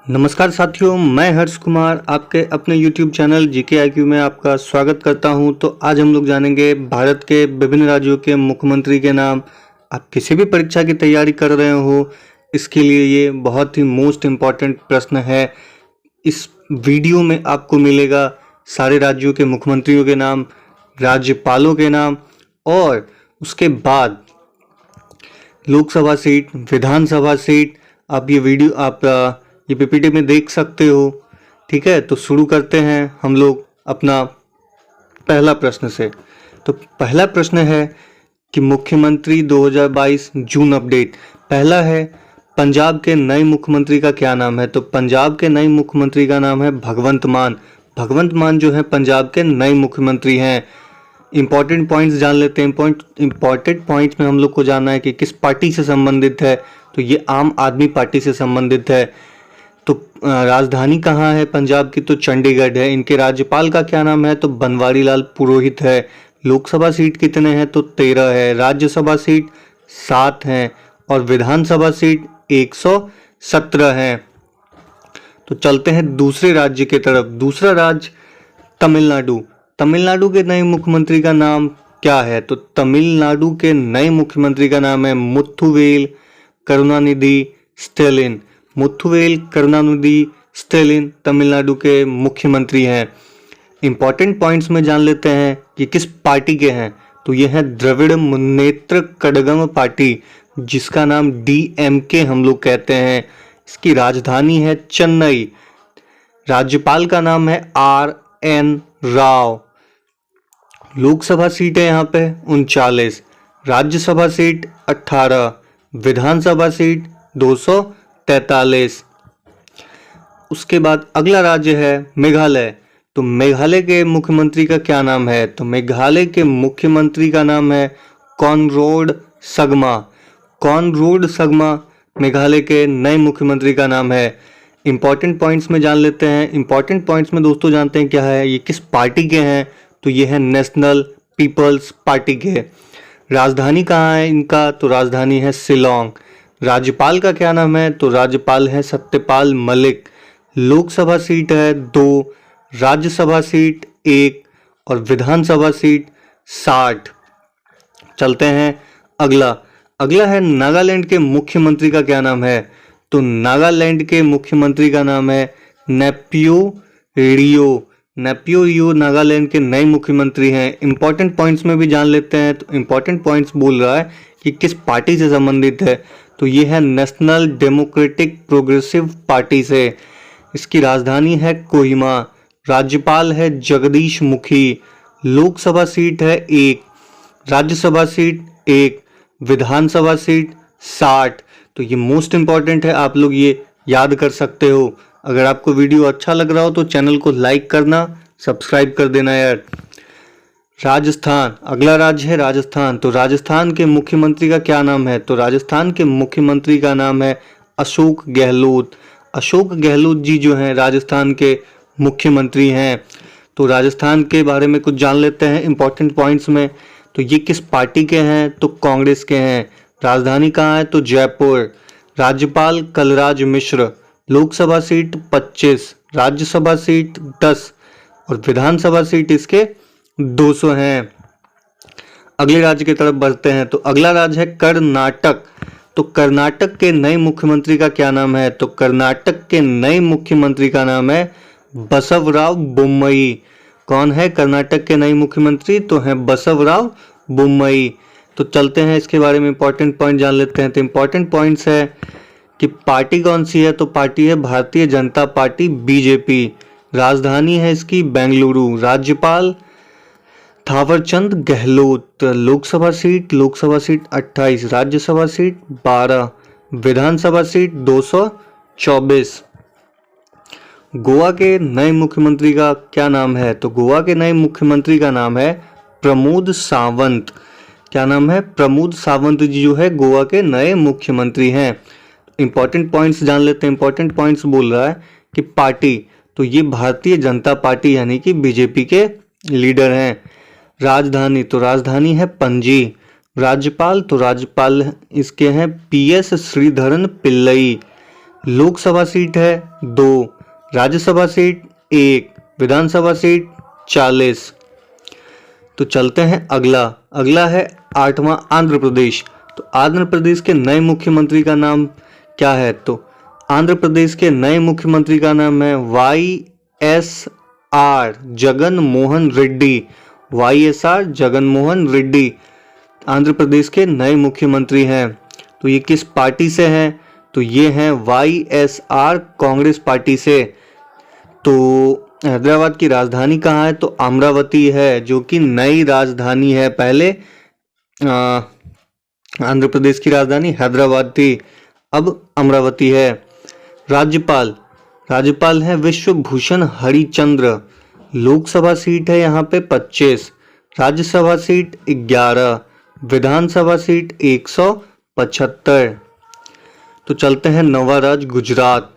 नमस्कार साथियों, मैं हर्ष कुमार आपके अपने YouTube चैनल जीके आईक्यू में आपका स्वागत करता हूं। तो आज हम लोग जानेंगे भारत के विभिन्न राज्यों के मुख्यमंत्री के नाम। आप किसी भी परीक्षा की तैयारी कर रहे हो, इसके लिए ये बहुत ही मोस्ट इम्पॉर्टेंट प्रश्न है। इस वीडियो में आपको मिलेगा सारे राज्यों के मुख्यमंत्रियों के नाम, राज्यपालों के नाम और उसके बाद लोकसभा सीट, विधानसभा सीट। आप ये पीपीटी में देख सकते हो। ठीक है, तो शुरू करते हैं हम लोग अपना पहला प्रश्न से। तो पहला प्रश्न है कि मुख्यमंत्री 2022 जून अपडेट। पहला है, पंजाब के नए मुख्यमंत्री का क्या नाम है? तो पंजाब के नए मुख्यमंत्री का नाम है भगवंत मान। भगवंत मान जो है पंजाब के नए मुख्यमंत्री हैं। इंपॉर्टेंट पॉइंट्स जान लेते हैं। इंपॉर्टेंट पॉइंट्स में हम लोग को जानना है कि किस पार्टी से संबंधित है। तो ये आम आदमी पार्टी से संबंधित है। तो राजधानी कहाँ है पंजाब की? तो चंडीगढ़ है। इनके राज्यपाल का क्या नाम है? तो बनवारी लाल पुरोहित है। लोकसभा सीट कितने हैं? तो 13 है। राज्यसभा सीट 7 हैं और विधानसभा सीट 117 है। तो चलते हैं दूसरे राज्य की तरफ। दूसरा राज्य तमिलनाडु। तमिलनाडु के नए मुख्यमंत्री का नाम क्या है? तो तमिलनाडु के नए मुख्यमंत्री का नाम है मुथुवेल करुणानिधि स्टैलिन। मुथुवेल करुणानिधि स्टैलिन तमिलनाडु के मुख्यमंत्री हैं। इंपॉर्टेंट पॉइंट्स में जान लेते हैं कि किस पार्टी के हैं। तो ये है द्रविड़ मुन्नेत्र कड़गम पार्टी, जिसका नाम डीएमके हम लोग कहते हैं। इसकी राजधानी है चेन्नई। राज्यपाल का नाम है RN राव। लोकसभा सीट है यहाँ पे 39, राज्यसभा सीट 18, विधानसभा सीट 243। उसके बाद अगला राज्य है मेघालय। तो मेघालय के मुख्यमंत्री का क्या नाम है? तो मेघालय के मुख्यमंत्री का नाम है कॉनराड संगमा। कॉनराड संगमा मेघालय के नए मुख्यमंत्री का नाम है। इंपॉर्टेंट पॉइंट्स में जान लेते हैं। इंपॉर्टेंट पॉइंट्स में दोस्तों जानते हैं क्या है, ये किस पार्टी के हैं? तो ये है नेशनल पीपल्स पार्टी के। राजधानी कहाँ है इनका? तो राजधानी है शिलोंग। राज्यपाल का क्या नाम है? तो राज्यपाल है सत्यपाल मलिक। लोकसभा सीट है 2, राज्यसभा सीट 1 और विधानसभा सीट 60। चलते हैं अगला है नागालैंड के मुख्यमंत्री का क्या नाम है? तो नागालैंड के मुख्यमंत्री का नाम है नेफ्यू रियो। नेफ्यू रियो नागालैंड के नए मुख्यमंत्री हैं। इंपॉर्टेंट पॉइंट्स में भी जान लेते हैं। तो इंपॉर्टेंट पॉइंट्स बोल रहा है कि किस पार्टी से संबंधित है। तो ये है नेशनल डेमोक्रेटिक प्रोग्रेसिव पार्टी से। इसकी राजधानी है कोहिमा। राज्यपाल है जगदीश मुखी। लोकसभा सीट है 1, राज्यसभा सीट 1, विधानसभा सीट 60। तो ये मोस्ट इंपॉर्टेंट है, आप लोग ये याद कर सकते हो। अगर आपको वीडियो अच्छा लग रहा हो तो चैनल को लाइक करना, सब्सक्राइब कर देना यार। राजस्थान, अगला राज्य है राजस्थान। तो राजस्थान के मुख्यमंत्री का क्या नाम है? तो राजस्थान के मुख्यमंत्री का नाम है अशोक गहलोत। अशोक गहलोत जी जो हैं राजस्थान के मुख्यमंत्री हैं। तो राजस्थान के बारे में कुछ जान लेते हैं इंपॉर्टेंट पॉइंट्स में। तो ये किस पार्टी के हैं? तो कांग्रेस के हैं। राजधानी कहाँ है? तो जयपुर। राज्यपाल कलराज मिश्र। लोकसभा सीट 25, राज्यसभा सीट 10 और विधानसभा सीट इसके 200 हैं। अगले राज्य की तरफ बढ़ते हैं। तो अगला राज्य है कर्नाटक। तो कर्नाटक के नए मुख्यमंत्री का क्या नाम है? तो कर्नाटक के नए मुख्यमंत्री का नाम है बसवराव बोम्मई। कौन है कर्नाटक के नए मुख्यमंत्री? तो है बसवराव बोम्मई। तो चलते हैं इसके बारे में इंपॉर्टेंट पॉइंट जान लेते हैं। तो इंपॉर्टेंट पॉइंट्स है कि पार्टी कौन सी है? तो पार्टी है भारतीय जनता पार्टी बीजेपी। राजधानी है इसकी बेंगलुरु। राज्यपाल थावरचंद गहलोत। लोकसभा सीट 28, राज्यसभा सीट 12, विधानसभा सीट 224। गोवा के नए मुख्यमंत्री का क्या नाम है? तो गोवा के नए मुख्यमंत्री का नाम है प्रमोद सावंत। क्या नाम है? प्रमोद सावंत जी जो है गोवा के नए मुख्यमंत्री हैं। इंपॉर्टेंट पॉइंट्स जान लेते हैं। इंपॉर्टेंट पॉइंट्स बोल रहा है कि पार्टी, तो ये भारतीय जनता पार्टी यानी कि बीजेपी के लीडर हैं। राजधानी, तो राजधानी है पणजी। राज्यपाल, तो राज्यपाल इसके हैं PS श्रीधरन पिल्लई। लोकसभा सीट है 2, राज्यसभा सीट 1, विधानसभा सीट 40। तो चलते हैं अगला है 8वां आंध्र प्रदेश। तो आंध्र प्रदेश के नए मुख्यमंत्री का नाम क्या है? तो आंध्र प्रदेश के नए मुख्यमंत्री का नाम है YSR जगन मोहन रेड्डी। YSR जगन मोहन रेड्डी आंध्र प्रदेश के नए मुख्यमंत्री हैं। तो ये किस पार्टी से हैं? तो ये हैं YSR कांग्रेस पार्टी से। तो हैदराबाद की राजधानी कहाँ है? तो अमरावती है, जो कि नई राजधानी है। पहले आंध्र प्रदेश की राजधानी हैदराबाद थी, अब अमरावती है। राज्यपाल है विश्वभूषण हरिचंद्र। लोकसभा सीट है यहाँ पे 25, राज्यसभा सीट 11, विधानसभा सीट 175। तो चलते हैं नवा राज्य गुजरात।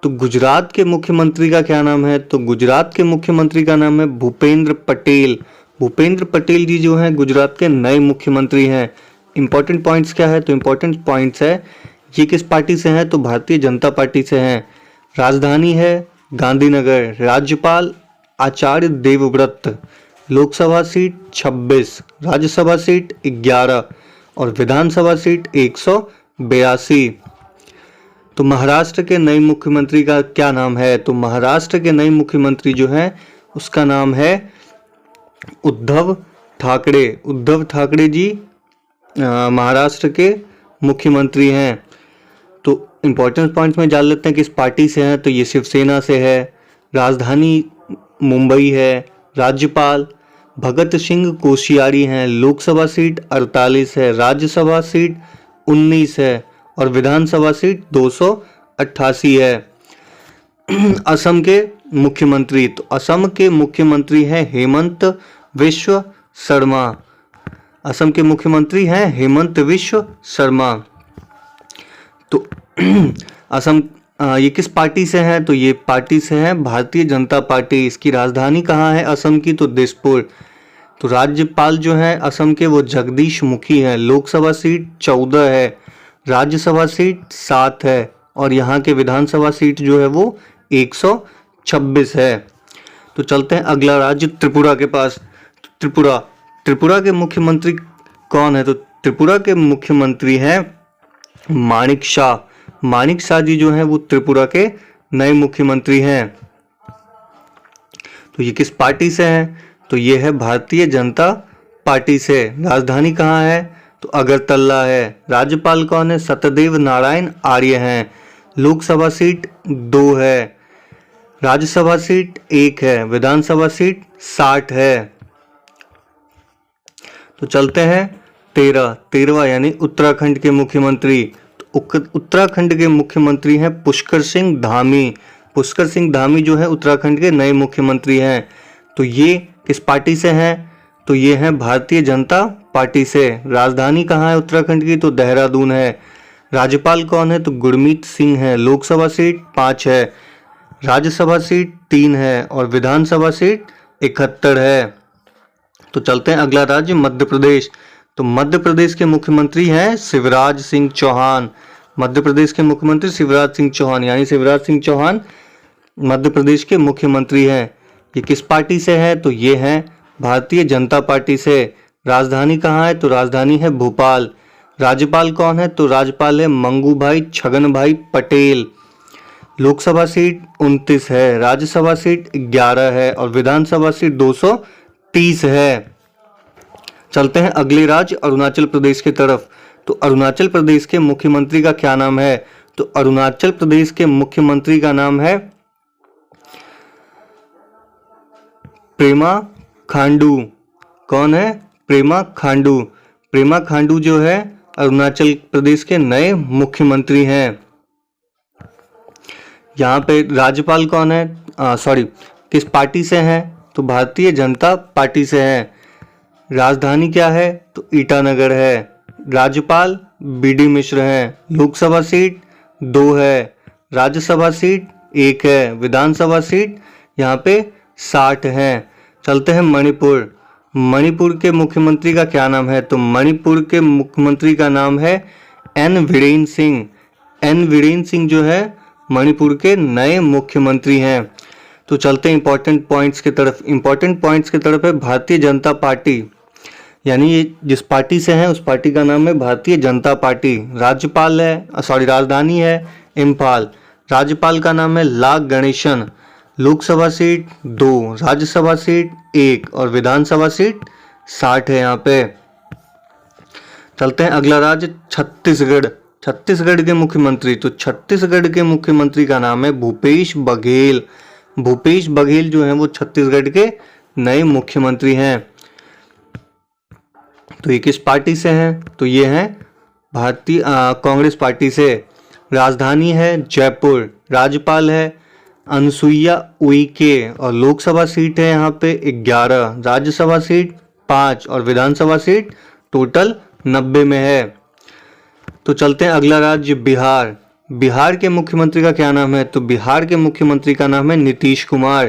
तो गुजरात के मुख्यमंत्री का क्या नाम है? तो गुजरात के मुख्यमंत्री का नाम है भूपेंद्र पटेल। भूपेंद्र पटेल जी जो हैं गुजरात के नए मुख्यमंत्री हैं। इंपॉर्टेंट पॉइंट्स क्या है? तो इंपॉर्टेंट पॉइंट्स है ये किस पार्टी से हैं? तो भारतीय जनता पार्टी से हैं। राजधानी है गांधीनगर। राज्यपाल आचार्य देवव्रत। लोकसभा सीट 26, राज्यसभा सीट 11 और विधानसभा सीट 182। तो महाराष्ट्र के नए मुख्यमंत्री का क्या नाम है? तो महाराष्ट्र के नए मुख्यमंत्री जो है उसका नाम है उद्धव ठाकरे। उद्धव ठाकरे जी महाराष्ट्र के मुख्यमंत्री हैं। तो इंपॉर्टेंट पॉइंट्स में जान लेते हैं किस पार्टी से हैं। तो ये शिवसेना से है। राजधानी मुंबई है। राज्यपाल भगत सिंह कोश्यारी हैं। लोकसभा सीट 48 है, राज्यसभा सीट 19 है और विधानसभा सीट 288 है। असम के मुख्यमंत्री, तो असम के मुख्यमंत्री हैं हेमंत विश्व शर्मा। असम के मुख्यमंत्री हैं हेमंत विश्व शर्मा। तो असम ये किस पार्टी से हैं? तो ये पार्टी से है भारतीय जनता पार्टी। इसकी राजधानी कहाँ है असम की? तो दिसपुर। तो राज्यपाल जो है असम के वो जगदीश मुखी हैं। लोकसभा सीट 14 है, राज्यसभा सीट 7 है और यहाँ के विधानसभा सीट जो है वो 126 है। तो चलते हैं अगला राज्य त्रिपुरा के पास। त्रिपुरा के मुख्यमंत्री कौन है? तो त्रिपुरा के मुख्यमंत्री हैं माणिक शाह। माणिक शाह जी जो हैं वो त्रिपुरा के नए मुख्यमंत्री हैं। तो ये किस पार्टी से हैं? तो ये है भारतीय जनता पार्टी से। राजधानी कहाँ है? तो अगरतला है। राज्यपाल कौन है? सत्यदेव नारायण आर्य हैं। लोकसभा सीट 2 है, राज्यसभा सीट 1 है, विधानसभा सीट 60 है। तो चलते हैं 13वां यानी उत्तराखंड के मुख्यमंत्री। तो उत्तराखंड के मुख्यमंत्री हैं पुष्कर सिंह धामी। पुष्कर सिंह धामी जो है उत्तराखंड के नए मुख्यमंत्री हैं। तो ये किस पार्टी से हैं? तो ये हैं भारतीय जनता पार्टी से। राजधानी कहाँ है उत्तराखंड की? तो देहरादून है। राज्यपाल कौन है? तो गुरमीत सिंह है। लोकसभा सीट 5 है, राज्यसभा सीट 3 है और विधानसभा सीट 71 है। तो चलते हैं अगला राज्य मध्य प्रदेश। तो मध्य प्रदेश के मुख्यमंत्री हैं शिवराज सिंह चौहान। मध्य प्रदेश के मुख्यमंत्री शिवराज सिंह चौहान यानी शिवराज सिंह चौहान मध्य प्रदेश के मुख्यमंत्री हैं। ये किस पार्टी से है? तो ये हैं भारतीय जनता पार्टी से। राजधानी कहाँ है? तो राजधानी है भोपाल। राज्यपाल कौन है? तो राज्यपाल है मंगू भाई छगन भाई पटेल। लोकसभा सीट 29 है, राज्यसभा सीट 11 है और विधानसभा सीट 230 है। चलते हैं अगले राज्य अरुणाचल प्रदेश की तरफ। तो अरुणाचल प्रदेश के मुख्यमंत्री का क्या नाम है? तो अरुणाचल प्रदेश के मुख्यमंत्री का नाम है पेमा खांडू। कौन है? पेमा खांडू। पेमा खांडू जो है अरुणाचल प्रदेश के नए मुख्यमंत्री हैं। यहाँ पे राज्यपाल कौन है? किस पार्टी से हैं? तो भारतीय जनता पार्टी से हैं। राजधानी क्या है? तो ईटानगर है। राज्यपाल बीडी मिश्र हैं। लोकसभा सीट 2 है, राज्यसभा सीट 1 है, विधानसभा सीट यहाँ पे 60 हैं। चलते हैं मणिपुर। मणिपुर के मुख्यमंत्री का क्या नाम है? तो मणिपुर के मुख्यमंत्री का नाम है एन वीरेन सिंह। एन वीरेन सिंह जो है मणिपुर के नए मुख्यमंत्री हैं। तो चलते हैं इंपॉर्टेंट पॉइंट्स की तरफ। इंपॉर्टेंट पॉइंट्स की तरफ है भारतीय जनता पार्टी, यानी ये जिस पार्टी से है उस पार्टी का नाम है भारतीय जनता पार्टी। राज्यपाल है राजधानी है इम्फाल। राज्यपाल का नाम है ला गणेशन। लोकसभा सीट 2, राज्यसभा सीट 1 और विधानसभा सीट 60 है यहाँ पे। चलते हैं अगला राज्य छत्तीसगढ़। छत्तीसगढ़ के मुख्यमंत्री, तो छत्तीसगढ़ के मुख्यमंत्री का नाम है भूपेश बघेल। भूपेश बघेल जो है वो छत्तीसगढ़ के नए मुख्यमंत्री हैं। तो ये किस पार्टी से हैं? तो ये हैं भारतीय कांग्रेस पार्टी से। राजधानी है जयपुर। राज्यपाल है अनुसुईया उइके और लोकसभा सीट है यहाँ पे 11, राज्यसभा सीट 5 और विधानसभा सीट टोटल 90 में है। तो चलते हैं अगला राज्य बिहार। बिहार के मुख्यमंत्री का क्या नाम है? तो बिहार के मुख्यमंत्री का नाम है नीतीश कुमार।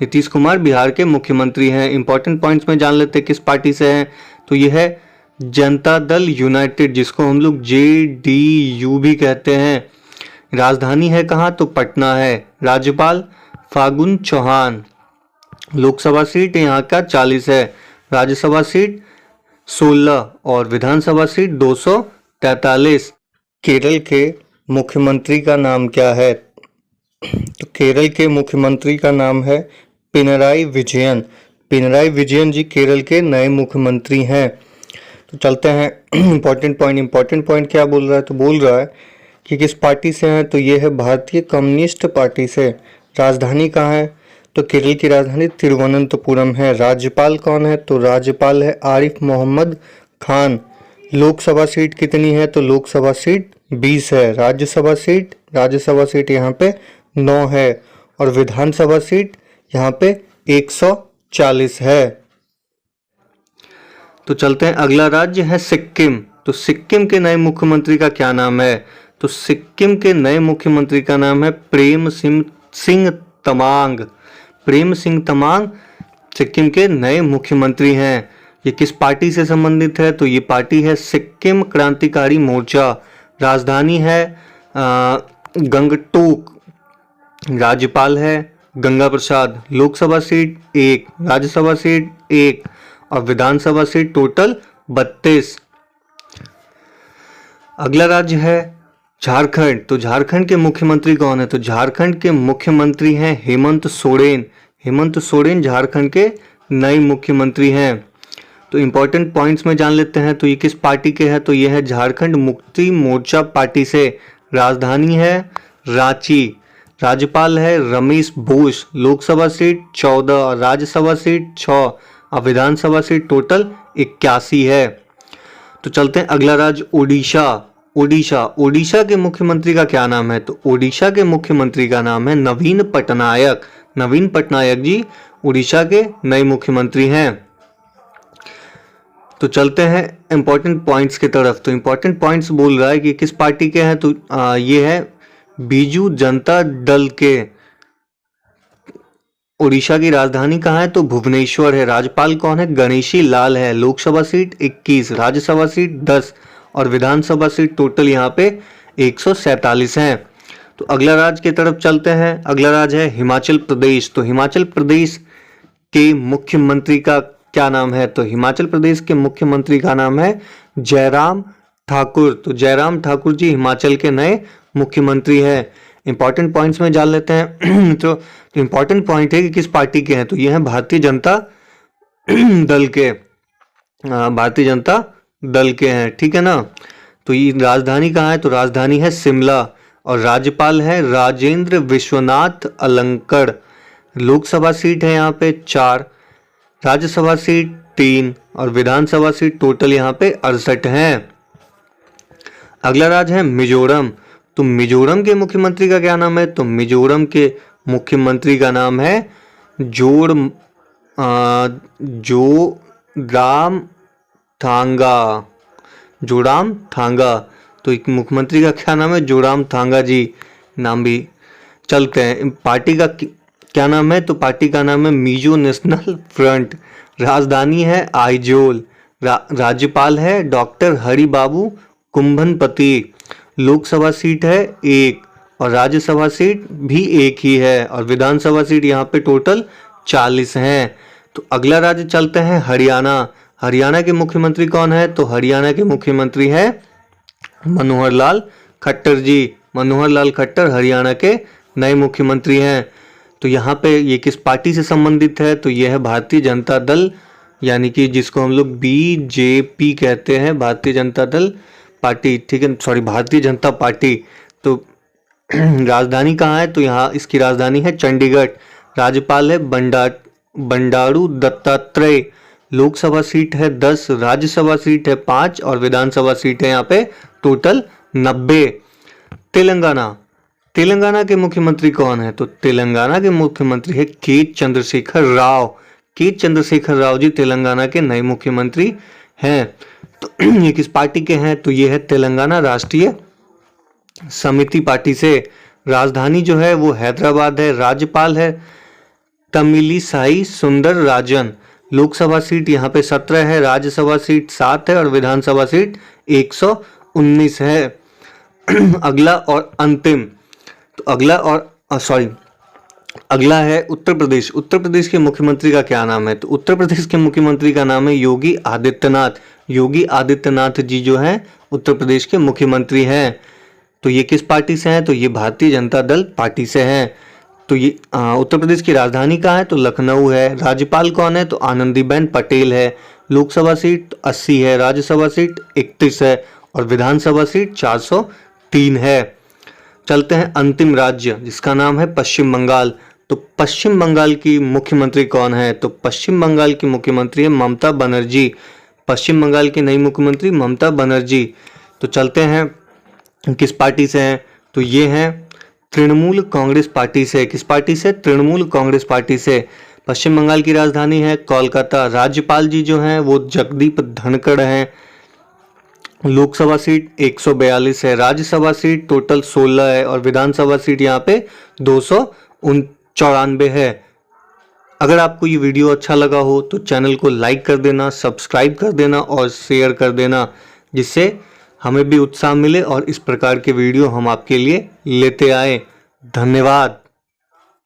नीतीश कुमार बिहार के मुख्यमंत्री हैं। इंपॉर्टेंट पॉइंट्स में जान लेते हैं किस पार्टी से हैं। तो यह है जनता दल यूनाइटेड, जिसको हम लोग JDU भी कहते हैं। राजधानी है कहाँ? तो पटना है। राज्यपाल फागुन चौहान। लोकसभा सीट यहाँ का 40 है, राज्यसभा सीट 16 और विधानसभा सीट 243। केरल के मुख्यमंत्री का नाम क्या है? तो केरल के मुख्यमंत्री का नाम है पिनराई विजयन। पिनराई विजयन जी केरल के नए मुख्यमंत्री हैं। तो चलते हैं इंपॉर्टेंट पॉइंट क्या बोल रहा है? तो बोल रहा है कि किस पार्टी से हैं। तो ये है भारतीय कम्युनिस्ट पार्टी से। राजधानी कहाँ है? तो केरल की राजधानी तिरुवनंतपुरम है। राज्यपाल कौन है? तो राज्यपाल है आरिफ मोहम्मद खान। लोकसभा सीट कितनी है? तो लोकसभा सीट 20 है। राज्यसभा सीट यहाँ पे 9 है और विधानसभा सीट यहाँ पे 140 है। तो चलते हैं अगला राज्य है सिक्किम। तो सिक्किम के नए मुख्यमंत्री का क्या नाम है? तो सिक्किम के नए मुख्यमंत्री का नाम है प्रेम सिंह तमांग। प्रेम सिंह तमांग सिक्किम के नए मुख्यमंत्री हैं। ये किस पार्टी से संबंधित है? तो ये पार्टी है सिक्किम क्रांतिकारी मोर्चा। राजधानी है गंगटोक। राज्यपाल है गंगा प्रसाद। लोकसभा सीट 1, राज्यसभा सीट 1 और विधानसभा सीट टोटल 32। अगला राज्य है झारखंड। तो झारखंड के मुख्यमंत्री कौन है? तो झारखंड के मुख्यमंत्री हैं हेमंत सोरेन। हेमंत सोरेन झारखंड के नए मुख्यमंत्री हैं। तो इंपॉर्टेंट पॉइंट्स में जान लेते हैं। तो ये किस पार्टी के हैं? तो ये है झारखंड मुक्ति मोर्चा पार्टी से। राजधानी है रांची। राज्यपाल है रमेश बोस। लोकसभा सीट 14 और राज्यसभा सीट 6 और विधानसभा सीट टोटल 81 है। तो चलते हैं अगला राज्य ओडिशा के मुख्यमंत्री का क्या नाम है? तो ओडिशा के मुख्यमंत्री का नाम है नवीन पटनायक। नवीन पटनायक जी ओडिशा के नए मुख्यमंत्री हैं। तो चलते हैं इंपॉर्टेंट पॉइंट्स की तरफ। तो इंपॉर्टेंट पॉइंट्स बोल रहा है कि किस पार्टी के हैं। तो ये है बीजू जनता दल के। ओडिशा की राजधानी कहाँ है? तो भुवनेश्वर है। राज्यपाल कौन है? गणेशी लाल है। लोकसभा सीट 21, राज्यसभा सीट 10 और विधानसभा सीट टोटल यहाँ पे 147 हैं। तो अगला राज्य की तरफ चलते हैं। अगला राज्य है हिमाचल प्रदेश। तो हिमाचल प्रदेश के मुख्यमंत्री का क्या नाम है? तो हिमाचल प्रदेश के मुख्यमंत्री का नाम है जयराम ठाकुर। तो जयराम ठाकुर जी हिमाचल के नए मुख्यमंत्री हैं। इंपॉर्टेंट पॉइंट्स में जान लेते हैं। तो इंपॉर्टेंट पॉइंट है कि किस पार्टी के हैं। तो ये हैं भारतीय जनता दल के। भारतीय जनता दल के हैं, ठीक है ना। तो ये राजधानी कहाँ है? तो राजधानी है शिमला और राज्यपाल है राजेंद्र विश्वनाथ अलंकड़। लोकसभा सीट है यहाँ पे 4, राज्यसभा सीट 3 और विधानसभा सीट टोटल यहाँ पे 68 हैं। अगला राज्य है मिजोरम। तो मिजोरम के मुख्यमंत्री का क्या नाम है? तो मिजोरम के मुख्यमंत्री का नाम है जोराम थांगा। तो एक मुख्यमंत्री का क्या नाम है? जोराम थांगा जी नाम भी। चलते हैं पार्टी का क्या नाम है। तो पार्टी का नाम है मिजो नेशनल फ्रंट। राजधानी है आइजोल। राज्यपाल है डॉक्टर हरिबाबू कुंभनपति। लोकसभा सीट है 1 और राज्यसभा सीट भी एक ही है और विधानसभा सीट यहाँ पे टोटल 40 हैं। तो अगला राज्य चलते हैं हरियाणा। हरियाणा के मुख्यमंत्री कौन है? तो हरियाणा के मुख्यमंत्री है मनोहर लाल खट्टर जी। मनोहर लाल खट्टर हरियाणा के नए मुख्यमंत्री हैं। तो यहाँ पे ये किस पार्टी से संबंधित है? तो ये है भारतीय जनता दल, यानी कि जिसको हम लोग बीजेपी कहते हैं, भारतीय जनता दल पार्टी, ठीक है, सॉरी, भारतीय जनता पार्टी। तो राजधानी कहाँ है? तो यहाँ इसकी राजधानी है चंडीगढ़। राज्यपाल है बंडारू दत्तात्रेय। लोकसभा सीट है 10, राज्यसभा सीट है 5 और विधानसभा सीट है यहाँ पे टोटल 90। तेलंगाना। तेलंगाना के मुख्यमंत्री कौन है? तो तेलंगाना के मुख्यमंत्री है के चंद्रशेखर राव। के चंद्रशेखर राव जी तेलंगाना के नए मुख्यमंत्री हैं। तो ये किस पार्टी के हैं? तो ये है तेलंगाना राष्ट्रीय समिति पार्टी से। राजधानी जो है वो हैदराबाद है। राज्यपाल है तमिलिसाई सुंदर राजन। लोकसभा सीट यहाँ पे 17 है, राज्यसभा सीट 7 है और विधानसभा सीट 119 है। अगला और अंतिम, तो अगला है उत्तर प्रदेश। उत्तर प्रदेश के मुख्यमंत्री का क्या नाम है? तो उत्तर प्रदेश के मुख्यमंत्री का नाम है योगी आदित्यनाथ। योगी आदित्यनाथ जी जो हैं उत्तर प्रदेश के मुख्यमंत्री हैं। तो ये किस पार्टी से हैं? तो ये भारतीय जनता दल पार्टी से हैं। तो ये उत्तर प्रदेश की राजधानी कहाँ है? तो लखनऊ है। राज्यपाल कौन है? तो आनंदीबेन पटेल है। लोकसभा सीट 80 है, राज्यसभा सीट 31 है और विधानसभा सीट 403 है। चलते हैं अंतिम राज्य जिसका नाम है पश्चिम बंगाल। तो पश्चिम बंगाल की मुख्यमंत्री कौन है? तो पश्चिम बंगाल की मुख्यमंत्री है ममता बनर्जी। पश्चिम बंगाल की नई मुख्यमंत्री ममता बनर्जी। तो चलते हैं किस पार्टी से हैं? तो ये हैं तृणमूल कांग्रेस पार्टी से। किस पार्टी से? तृणमूल कांग्रेस पार्टी से। पश्चिम बंगाल की राजधानी है कोलकाता। राज्यपाल जी जो हैं वो जगदीप धनखड़ हैं। लोकसभा सीट 142 है, राज्यसभा सीट टोटल 16 है और विधानसभा सीट यहाँ पे 294 है। अगर आपको ये वीडियो अच्छा लगा हो तो चैनल को लाइक कर देना, सब्सक्राइब कर देना और शेयर कर देना, जिससे हमें भी उत्साह मिले और इस प्रकार के वीडियो हम आपके लिए लेते आए। धन्यवाद।